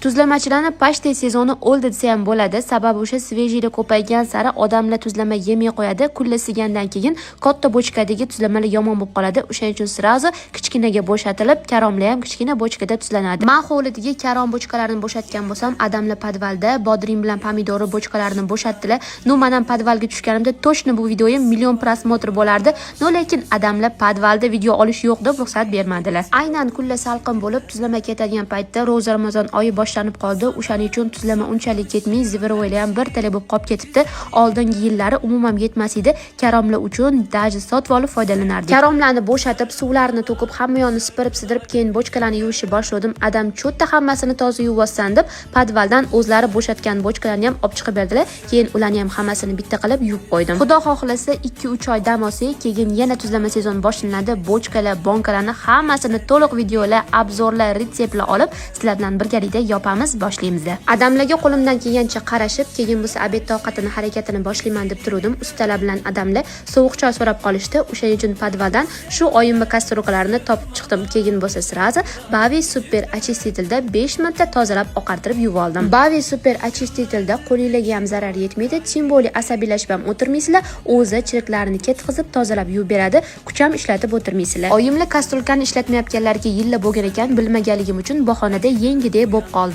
Tuzlamachilarning pashte sezoni o'ldi desa ham bo'ladi. Sababi o'sha svejiylik ko'paygan sari odamlar tuzlama yemay qo'yadi. Kullasigandan keyin katta bochkadagi tuzlamalar yomon bo'lib qoladi. O'shaning uchun sirazu kichkinaga bo'shatilib, karomlar ham kichkina bochkada tuzlanadi. Men hovlidagi karom bochkalarini bo'shatgan bo'lsam, adamlar podvalda bodring bilan pomidori bochkalarini bo'shatdilar. Men ham podvalga tushganimda точно bu videoyim million prosmotr bo'lardi. Lekin adamlar podvalda video olish yo'q deb ruxsat bermadilar. Aynan kunlar salqin bo'lib, tuzlama ketadigan paytda ro'za Ramazon oyi boshlanib qoldi. O'shaning uchun tuzlama unchalik ketmay, ziviroylar ham bir tala bo'lib qolib ketibdi. Oldingi yillari umuman yetmas edi. Karomlar uchun daji sotib olib foydalanardik. Karomlarni bo'shatib, suvlarini to'kib, hamma yoqni sipirib keyin bochkalarni yuvishni boshladim. Adam cho'tta hammasini toza yuvibsan deb podvaldan o'zlari bo'shatgan bochkalarni ham olib chiqib berdilar. Keyin ularni ham hammasini bitta qilib yuvib qo'ydim. Xudo xohlasa 2-3 oy dam olsak, keyin yana tuzlama sezoni boshlanadi. Bochkalar, bonkalarni hammasini to'liq videolar, obzorlar, retseptlar olib sizlar bilan birgalikda yopamiz, boshlaymiz. Adamlarga qo'limdan kelgancha qarashib, keyin bu obed toqatini harakatini boshlayman deb turdim. Ustalar bilan adamlar sovuq choy so'rab qolishdi. O'shaning uchun podvaldan shu oyimma kastrulkalarini topib chiqdim. Keyin bo'lsa sirazi Bavi Super Очистительda 5 minutda tozalab oqartirib yuvib oldim. Bavi Super Очистительda qo'lingizga ham zarar yetmaydi, tim bo'li asabiylashib ham o'tirmaysizlar. O'zi chiriklarini ketkizib tozalab yuvib beradi. Kucham ishlatib o'tirmaysizlar. Oyimlar kastrulkani ishlatmayotganlarga yilla bo'lgan ekan, bilmaganligim uchun bahonada yengidek bo'lib qoldi.